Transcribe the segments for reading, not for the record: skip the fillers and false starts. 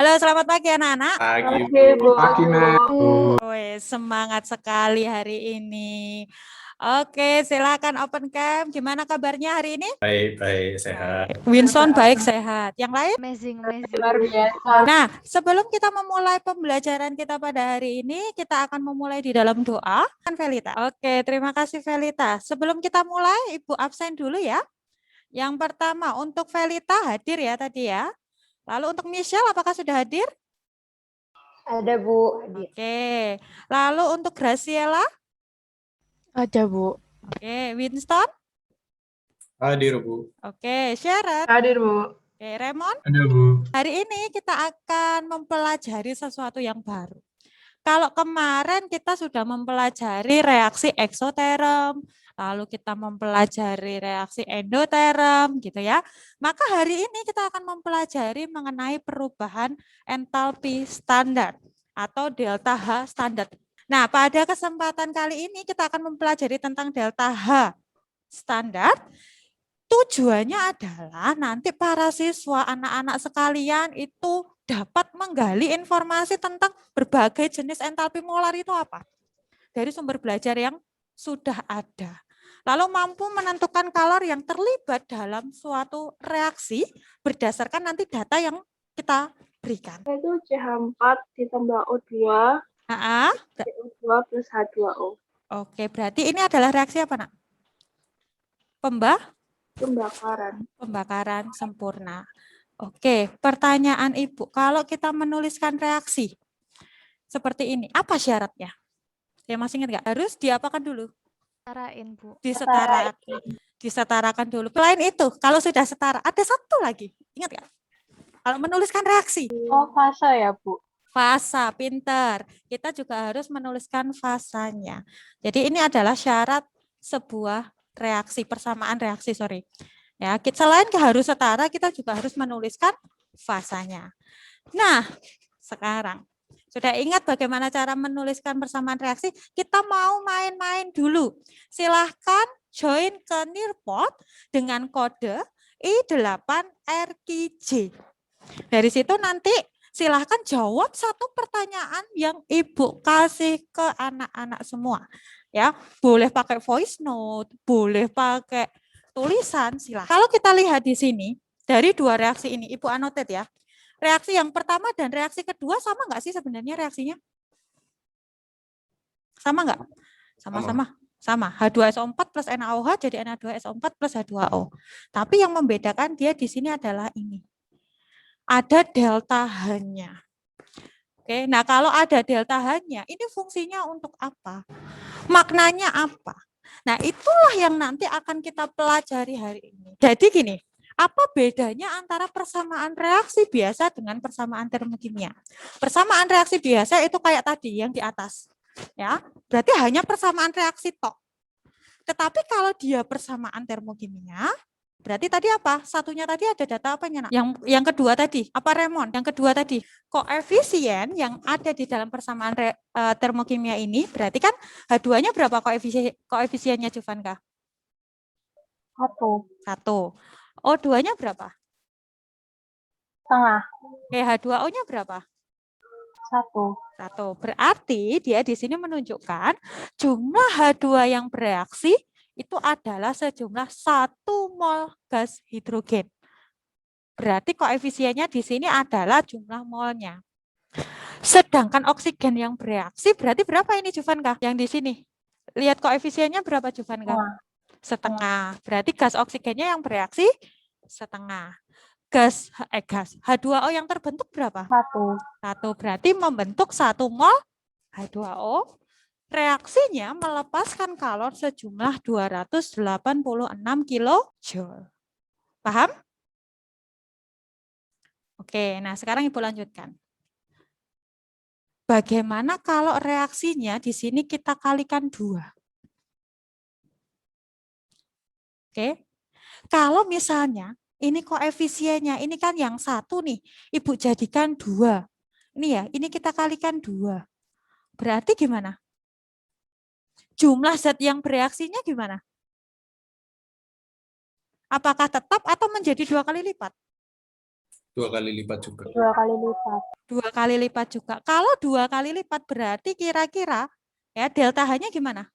Halo, selamat pagi anak-anak. Pagi, Oke, Bu. Pagi, Bu. Semangat sekali hari ini. Oke, silakan open cam. Gimana kabarnya hari ini? Baik, sehat. Winson baik, sehat. Yang lain? Amazing. Luar biasa. Nah, sebelum kita memulai pembelajaran kita pada hari ini, kita akan memulai di dalam doa. Kan, Velita? Oke, terima kasih, Velita. Sebelum kita mulai, Ibu absen dulu ya. Yang pertama, untuk Velita hadir ya tadi ya. Lalu untuk Michelle, apakah sudah hadir? Ada, Bu. Hadir. Oke. Lalu untuk Graciela? Ada, Bu. Oke. Winston? Hadir, Bu. Oke. Sharon? Hadir, Bu. Oke. Raymond? Ada, Bu. Hari ini kita akan mempelajari sesuatu yang baru. Kalau kemarin kita sudah mempelajari reaksi eksoterm, lalu kita mempelajari reaksi endoterm, gitu ya. Maka hari ini kita akan mempelajari mengenai perubahan entalpi standar atau delta H standar. Nah, pada kesempatan kali ini kita akan mempelajari tentang delta H standar. Tujuannya adalah nanti para siswa, anak-anak sekalian itu dapat menggali informasi tentang berbagai jenis entalpi molar itu apa. Dari sumber belajar yang sudah ada. Lalu mampu menentukan kalor yang terlibat dalam suatu reaksi berdasarkan nanti data yang kita berikan. Itu CH4 ditambah O2, Nah, CO2 plus H2O. oke, berarti ini adalah reaksi apa, Nak? Pembakaran sempurna. Oke, pertanyaan Ibu, kalau kita menuliskan reaksi seperti ini, apa syaratnya? Ya masih ingat nggak? Harus diapakan dulu? Setarain, Bu. Disetarakan dulu. Selain itu, kalau sudah setara, ada satu lagi. Ingat nggak? Kalau menuliskan reaksi. Oh, fasa ya, Bu? Fasa, pinter. Kita juga harus menuliskan fasanya. Jadi ini adalah syarat sebuah reaksi, persamaan reaksi, sorry. Ya, selain harus setara, kita juga harus menuliskan fasanya. Nah, sekarang sudah ingat bagaimana cara menuliskan persamaan reaksi? Kita mau main-main dulu. Silahkan join ke Nearpod dengan kode I8RKJ. Dari situ nanti silahkan jawab satu pertanyaan yang Ibu kasih ke anak-anak semua. Ya, boleh pakai voice note, boleh pakai tulisan, silahkan. Kalau kita lihat di sini, dari dua reaksi ini, Ibu anotet ya. Reaksi yang pertama dan reaksi kedua sama nggak sih sebenarnya reaksinya? Sama nggak? Sama-sama. Sama. H2SO4 plus NaOH jadi Na2SO4 plus H2O. Tapi yang membedakan dia di sini adalah ini. Ada delta H-nya. Oke, nah kalau ada delta H-nya, ini fungsinya untuk apa? Maknanya apa? Nah, itulah yang nanti akan kita pelajari hari ini. Jadi gini, apa bedanya antara persamaan reaksi biasa dengan persamaan termokimia? Persamaan reaksi biasa itu kayak tadi yang di atas. Ya, berarti hanya persamaan reaksi tok. Tetapi kalau dia persamaan termokimia, berarti tadi apa? Satunya tadi ada data apanya, Nak? Yang kedua tadi, apa Raymond? Yang kedua tadi, koefisien yang ada di dalam persamaan termokimia ini, berarti kan H2-nya berapa koefisiennya, Jovanka? 1. O2-nya berapa? Setengah. Oke, H2O-nya berapa? 1. Berarti dia di sini menunjukkan jumlah H2 yang bereaksi itu adalah sejumlah 1 mol gas hidrogen. Berarti koefisiennya di sini adalah jumlah molnya. Sedangkan oksigen yang bereaksi berarti berapa ini, Jovanka? Yang di sini. Lihat koefisiennya berapa, Jovanka? Setengah. Berarti gas oksigennya yang bereaksi setengah. Gas H2O yang terbentuk berapa? 1. Berarti membentuk 1 mol H2O. Reaksinya melepaskan kalor sejumlah 286 kilojoule. Paham? Oke, nah sekarang Ibu lanjutkan. Bagaimana kalau reaksinya di sini kita kalikan 2? Oke. Kalau misalnya ini koefisiennya, ini kan yang 1 nih, Ibu jadikan 2. Ini ya, ini kita kalikan 2. Berarti gimana? Jumlah zat yang bereaksinya gimana? Apakah tetap atau menjadi 2 kali lipat? 2 kali lipat juga. 2 kali lipat. 2 kali lipat juga. Kalau 2 kali lipat berarti kira-kira ya delta H-nya gimana?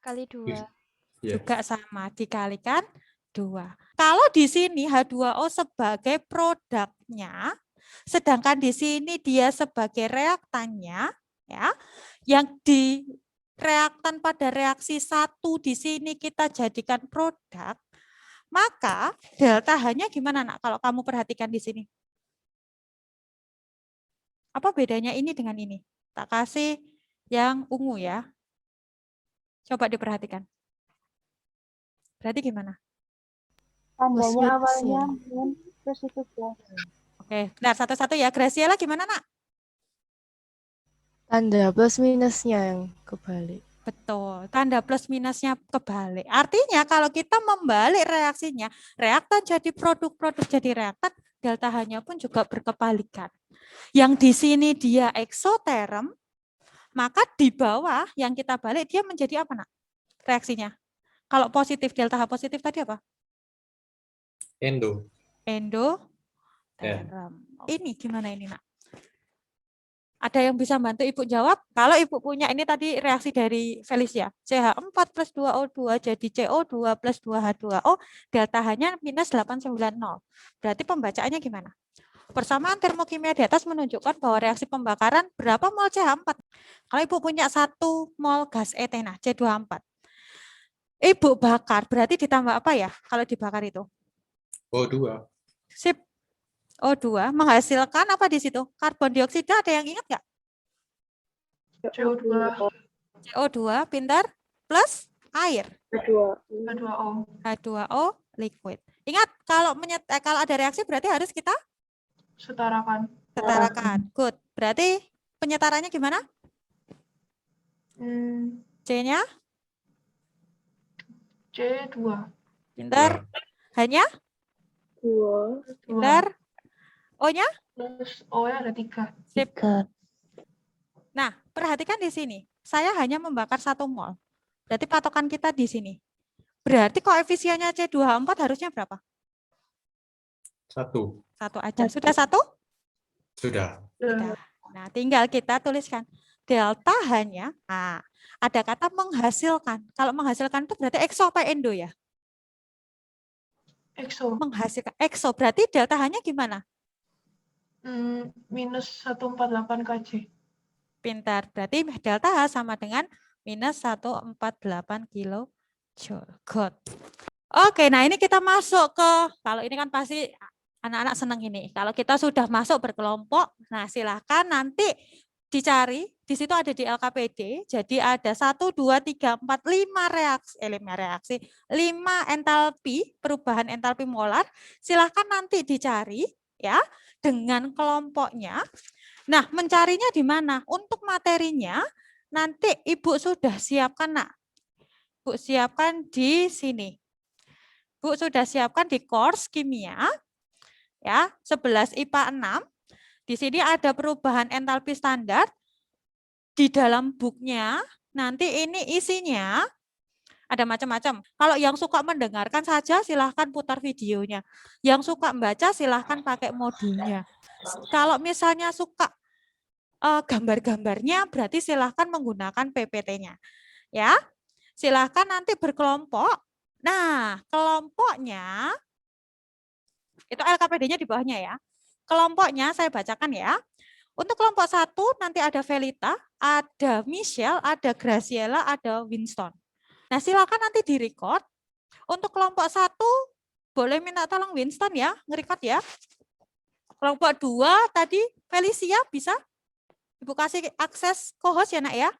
Kali 2. Ya. Juga sama, dikalikan 2. Kalau di sini H2O sebagai produknya, sedangkan di sini dia sebagai reaktannya, ya, yang di reaktan pada reaksi 1 di sini kita jadikan produk, maka delta H-nya gimana, Nak, kalau kamu perhatikan di sini? Apa bedanya ini dengan ini? Tak kasih yang ungu ya. Coba diperhatikan. Berarti gimana? Tandanya minusnya. awalnya min, terus itu plus. Oke, nah satu-satu ya. Graciela gimana, Nak? Tanda plus minusnya yang kebalik. Betul, tanda plus minusnya kebalik. Artinya kalau kita membalik reaksinya, reaktan jadi produk, produk jadi reaktan, delta H-nya pun juga berkebalikan. Yang di sini dia eksoterm, maka di bawah yang kita balik dia menjadi apa, Nak? Reaksinya. Kalau positif, delta H positif tadi apa? Endo. Endoterm. Ini gimana ini, Nak? Ada yang bisa bantu Ibu jawab? Kalau Ibu punya ini tadi reaksi dari Felicia. CH4 plus 2O2 jadi CO2 plus 2H2O, delta H-nya minus 890. Berarti pembacaannya gimana? Persamaan termokimia di atas menunjukkan bahwa reaksi pembakaran berapa mol CH4? Kalau Ibu punya 1 mol gas etena, C24. Ibu bakar, berarti ditambah apa ya kalau dibakar itu? O2. Sip. O2 menghasilkan apa di situ? Karbon dioksida, ada yang ingat nggak? CO2. CO2 pintar plus air. H2. H2O liquid. Ingat kalau kalau ada reaksi berarti harus kita Setarakan. setarakan. Good. Berarti penyetarannya gimana? C-nya C2. pintar. Hanya 2. pintar. O-nya Terus O-nya ada 3. sip. Nah, perhatikan di sini. Saya hanya membakar 1 mol. Berarti patokan kita di sini. Berarti koefisiennya C24 harusnya berapa? 1. 1 aja. Sudah 1? Sudah. Sudah. Nah, tinggal kita tuliskan delta H-nya. Nah, ada kata menghasilkan. Kalau menghasilkan itu berarti exo apa endo ya? EXO. Menghasilkan exo. Berarti delta H-nya gimana? Minus 148 kJ. Pintar. Berarti delta H sama dengan minus 148 kilojoule. Good. Oke, nah ini kita masuk ke, kalau ini kan pasti anak-anak senang ini. Kalau kita sudah masuk berkelompok, nah silahkan nanti dicari. Di situ ada di LKPD. Jadi ada 1, 2, 3, 4, 5 reaksi, 5 entalpi, perubahan entalpi molar. Silahkan nanti dicari ya dengan kelompoknya. Nah, mencarinya di mana? Untuk materinya nanti Ibu sudah siapkan, Nak. Bu siapkan di sini. Bu sudah siapkan di course kimia ya, 11 IPA 6. Di sini ada perubahan entalpi standar. Di dalam booknya nanti ini isinya ada macam-macam. Kalau yang suka mendengarkan saja silahkan putar videonya. Yang suka membaca silahkan pakai modulnya. Kalau misalnya suka gambar-gambarnya berarti silahkan menggunakan PPT-nya. Ya, silahkan nanti berkelompok. Nah, kelompoknya itu LKPD-nya di bawahnya ya. Kelompoknya saya bacakan ya. Untuk kelompok 1 nanti ada Velita, ada Michelle, ada Graciela, ada Winston. Nah, silakan nanti direcord. Untuk kelompok 1 boleh minta tolong Winston ya, ngerecord ya. Kelompok 2 tadi Felicia bisa? Ibu kasih akses co-host ya, Nak ya.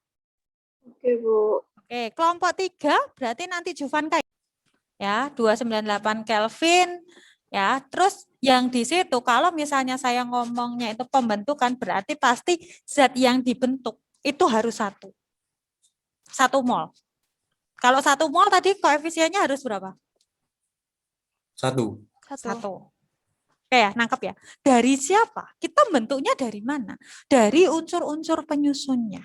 Oke, Bu. Oke, kelompok 3 berarti nanti Juvanka ya, 298 Kelvin ya. Terus yang di situ kalau misalnya saya ngomongnya itu pembentukan berarti pasti zat yang dibentuk itu harus 1 mol. Kalau 1 mol tadi koefisiennya harus berapa? 1. 1. Oke ya, nangkep ya. Dari siapa? Kita bentuknya dari mana? Dari unsur-unsur penyusunnya.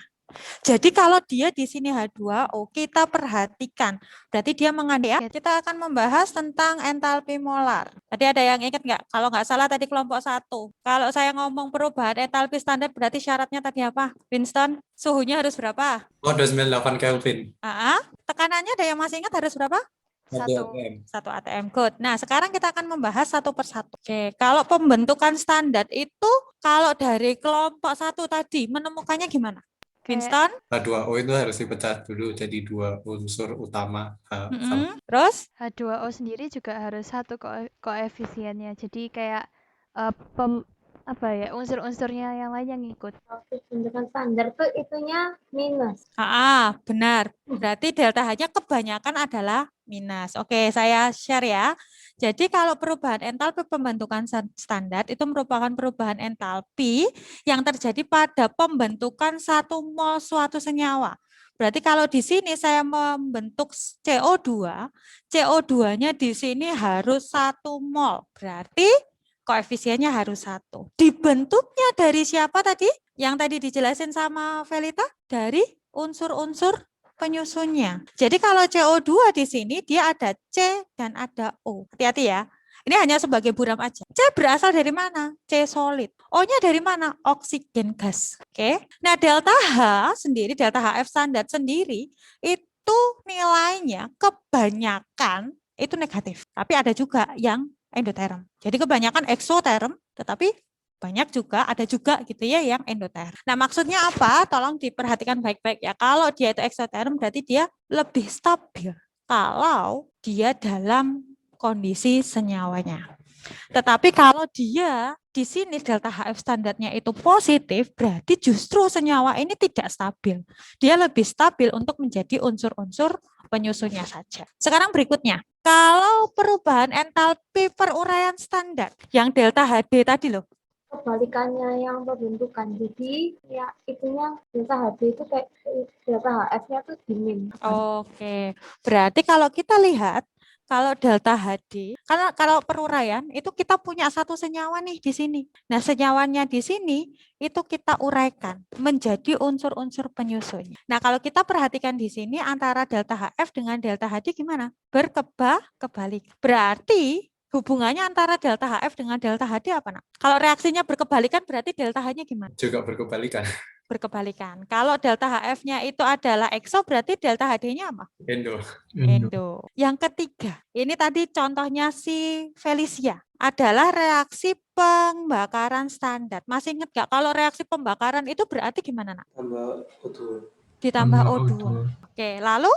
Jadi kalau dia di sini H2O, kita perhatikan. Berarti dia mengandung ya. Kita akan membahas tentang entalpi molar. Tadi ada yang ingat nggak? Kalau nggak salah tadi kelompok 1. Kalau saya ngomong perubahan entalpi standar, berarti syaratnya tadi apa? Winston, suhunya harus berapa? Oh, 298 Kelvin. Tekanannya ada yang masih ingat harus berapa? 1 atm. 1 atm. Good. Nah, sekarang kita akan membahas satu persatu. Oke, kalau pembentukan standar itu kalau dari kelompok 1 tadi menemukannya gimana? Winston? H2O itu harus dipecah dulu jadi 2 unsur utama H sama Terus? H2O sendiri juga harus 1 koefisiennya. Jadi kayak unsur-unsurnya yang lain yang ngikut. Pembentukan standar tuh itunya minus. Benar. Berarti delta H-nya kebanyakan adalah minus. Oke, saya share ya. Jadi kalau perubahan entalpi pembentukan standar itu merupakan perubahan entalpi yang terjadi pada pembentukan 1 mol suatu senyawa. Berarti kalau di sini saya membentuk CO2, CO2-nya di sini harus 1 mol. Berarti koefisiennya harus 1. Dibentuknya dari siapa tadi? Yang tadi dijelasin sama Velita? Dari unsur-unsur penyusunnya. Jadi kalau CO2 di sini dia ada C dan ada O. Hati-hati ya. Ini hanya sebagai buram aja. C berasal dari mana? C solid. O-nya dari mana? Oksigen gas. Oke. Nah, delta H sendiri, delta HF standar sendiri itu nilainya kebanyakan itu negatif. Tapi ada juga yang endoterm. Jadi kebanyakan eksoterm, tetapi banyak juga, ada juga gitu ya yang endoterm. Nah, maksudnya apa? Tolong diperhatikan baik-baik ya. Kalau dia itu eksoterm berarti dia lebih stabil kalau dia dalam kondisi senyawanya. Tetapi kalau dia di sini delta HF standarnya itu positif, berarti justru senyawa ini tidak stabil. Dia lebih stabil untuk menjadi unsur-unsur penyusunnya saja. Sekarang berikutnya, kalau perubahan entalpi peruraian standar yang delta HD tadi loh. Kebalikannya yang pembentukan. Jadi ya itunya delta HD itu kayak delta HF-nya tuh dingin. Oke, berarti kalau kita lihat kalau delta HD, kalau peruraian itu kita punya satu senyawa nih di sini. Nah, senyawanya di sini itu kita uraikan menjadi unsur-unsur penyusunnya. Nah, kalau kita perhatikan di sini antara delta HF dengan delta HD gimana? Berkebalik. Berarti hubungannya antara delta HF dengan delta HD apa, Nak? Kalau reaksinya berkebalikan berarti delta H-nya gimana? juga berkebalikan. Berkebalikan. Kalau delta HF-nya itu adalah ekso, berarti delta HD-nya apa? Endo. Yang ketiga, ini tadi contohnya si Felicia, adalah reaksi pembakaran standar. Masih ingat nggak? Kalau reaksi pembakaran itu berarti gimana, Nak? Tambah O2. Ditambah O2. Oke, lalu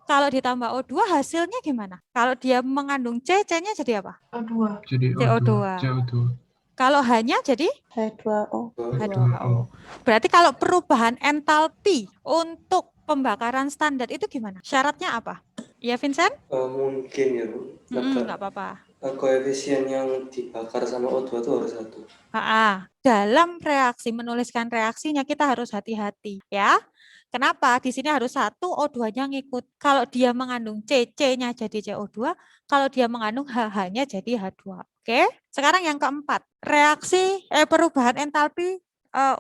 kalau ditambah O2 hasilnya gimana? Kalau dia mengandung C, C-nya jadi apa? O2. Jadi CO2. Kalau hanya jadi H2O. H2O. Berarti kalau perubahan entalpi untuk pembakaran standar itu gimana? Syaratnya apa? Ya, Vincent? Mungkin ya, Bu. Enggak apa-apa. Koefisien yang dibakar sama O2 itu harus 1. Dalam reaksi, menuliskan reaksinya kita harus hati-hati ya. Kenapa? Di sini harus 1, O2-nya ngikut. Kalau dia mengandung C, C-nya jadi CO2. Kalau dia mengandung HH-nya jadi H2. Oke. Sekarang yang keempat, reaksi perubahan entalpi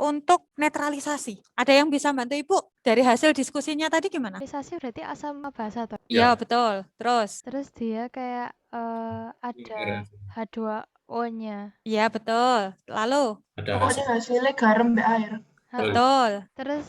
untuk netralisasi. Ada yang bisa bantu Ibu? Dari hasil diskusinya tadi gimana? Netralisasi berarti asam basa toh. Iya, betul. Terus? Terus dia kayak ada H2O-nya. Iya, betul. Lalu? Ada Pokoknya hasilnya garam mbak air. Betul. Terus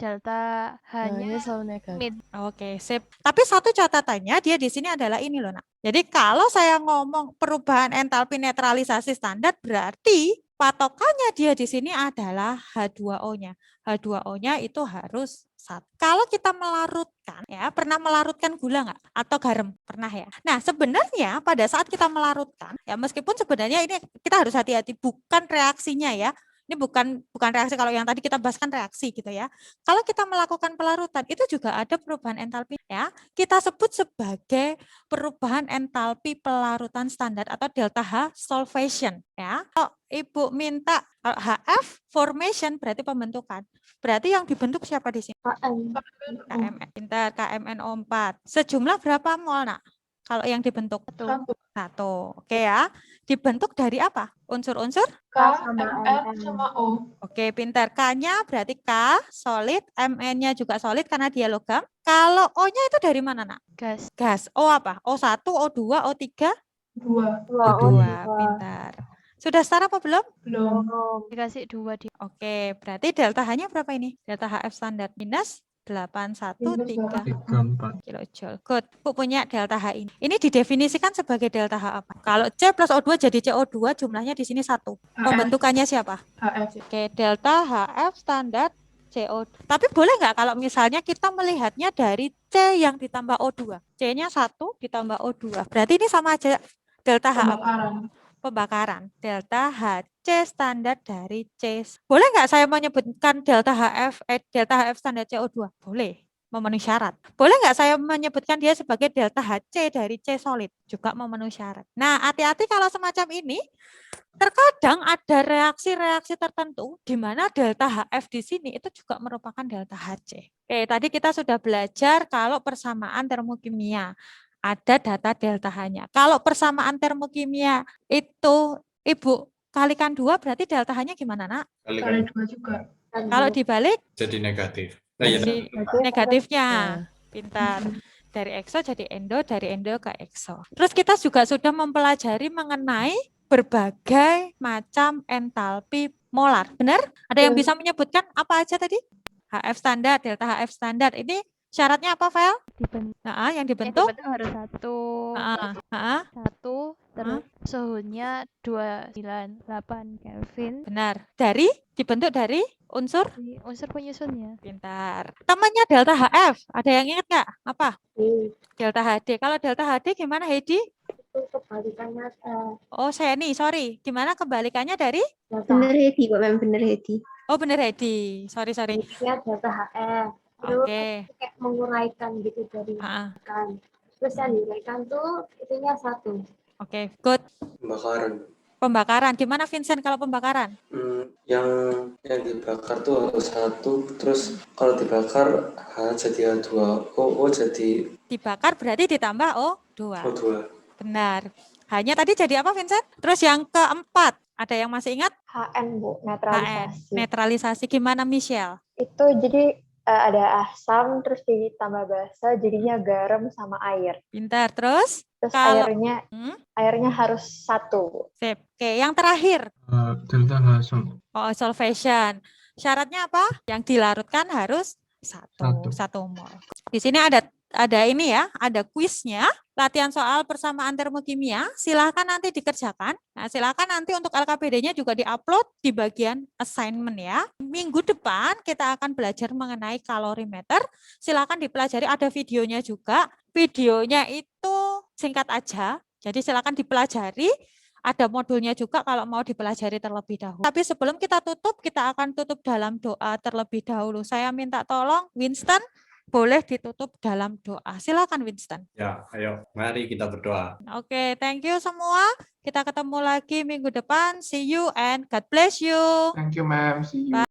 delta H-nya selalu negatif. mid. Oke, sip. Tapi satu catatannya dia di sini adalah ini loh, Nak. Jadi kalau saya ngomong perubahan entalpi netralisasi standar berarti patokannya dia di sini adalah H2O-nya. H2O-nya itu harus 1. Kalau kita melarutkan, ya pernah melarutkan gula nggak? Atau garam? Pernah ya? Nah, sebenarnya pada saat kita melarutkan, ya meskipun sebenarnya ini kita harus hati-hati, bukan reaksinya ya. Ini bukan reaksi kalau yang tadi kita bahaskan reaksi gitu ya. Kalau kita melakukan pelarutan itu juga ada perubahan entalpi ya. Kita sebut sebagai perubahan entalpi pelarutan standar atau delta H solvation ya. Kalau Ibu minta HF formation berarti pembentukan. Berarti yang dibentuk siapa di sini? KMN. Pintar, KMNO4. Sejumlah berapa mol, Nak? Kalau yang dibentuk? 1. 1. Oke ya. dibentuk dari apa? Unsur-unsur? K, sama MN, MN. sama O. Oke, pintar. K-nya berarti K, solid. MN-nya juga solid karena dia logam. Kalau O-nya itu dari mana, Nak? Gas. Gas. O apa? O1, O2, O3? 2. O2. Pintar. Sudah setara apa belum? Belum. Dikasih 2 di Oke, berarti delta H-nya berapa ini? Delta HF standar minus 813 kilojoule. Good. Bu punya delta H ini. Ini didefinisikan sebagai delta H apa? Kalau C plus O2 jadi CO2, jumlahnya di sini 1. Pembentukannya siapa? HF. Oke, delta HF standar CO2. Tapi boleh nggak kalau misalnya kita melihatnya dari C yang ditambah O2? C-nya 1 ditambah O2. Berarti ini sama aja delta H apa? Pembakaran. Pembakaran. Delta HC standar dari C. Boleh nggak saya menyebutkan delta HF standar CO2? Boleh, memenuhi syarat. Boleh nggak saya menyebutkan dia sebagai delta HC dari C solid? Juga memenuhi syarat. Nah, hati-hati kalau semacam ini, terkadang ada reaksi-reaksi tertentu di mana delta HF di sini itu juga merupakan delta HC. Oke, tadi kita sudah belajar kalau persamaan termokimia. Ada data delta H-nya. Kalau persamaan termokimia itu Ibu kalikan 2 berarti delta H-nya gimana, Nak? Kali 2 juga. Kalau dibalik Jadi negatif. Nah, ya, jadi negatifnya. Pintar. Dari exo jadi endo, dari endo ke exo. Terus kita juga sudah mempelajari mengenai berbagai macam entalpi molar. Benar? Ada yang bisa menyebutkan apa aja tadi? HF standar, delta HF standar. Ini syaratnya apa, Vel? dibentuk. Nah, yang Yang dibentuk? dibentuk harus 1. 1 terus suhunya 298 Kelvin. Benar. Dibentuk dari unsur? Di unsur penyusunnya. Pintar. Temannya delta HF. Ada yang ingat nggak? Apa? D. Delta HD. Kalau delta HD gimana, Hedi? Itu kebalikannya Oh, Seni, sorry. Gimana kebalikannya dari? delta Bener Hedi, Kok Mem, bener Hedi. Oh, bener Hedi. Sorry. H-nya delta HF. Terus Oke. kayak menguraikan gitu dari Ah, kan. Terus yang diuraikan tuh itunya 1. Oke, good. Pembakaran. Pembakaran. Gimana Vincent kalau pembakaran? Yang dibakar tuh harus 1, terus kalau dibakar H jadi H2, O jadi Dibakar berarti ditambah O2. O2. Benar. Hanya tadi jadi apa, Vincent? Terus yang keempat, ada yang masih ingat? HN, Bu, HN, netralisasi. netralisasi. Gimana, Michelle? Itu jadi ada asam, terus ditambah basa, jadinya garam sama air. Pintar. Terus? Terus Kalau- airnya harus 1, Bu. Sip. Oke, yang terakhir. Delta H Solvation. Syaratnya apa? Yang dilarutkan harus 1 mol. Di sini ada ini ya, ada kuisnya, latihan soal persamaan termokimia. Silahkan nanti dikerjakan. Nah, silahkan nanti untuk LKPD-nya juga diupload di bagian assignment ya. Minggu depan kita akan belajar mengenai kalorimeter. Silahkan dipelajari, ada videonya juga. Videonya itu singkat aja, jadi silahkan dipelajari. Ada modulnya juga kalau mau dipelajari terlebih dahulu. Tapi sebelum kita tutup, kita akan tutup dalam doa terlebih dahulu. Saya minta tolong Winston, boleh ditutup dalam doa. Silakan Winston. Ya, ayo, mari kita berdoa. Oke, thank you semua. Kita ketemu lagi minggu depan. See you and God bless you. Thank you, Ma'am. See you.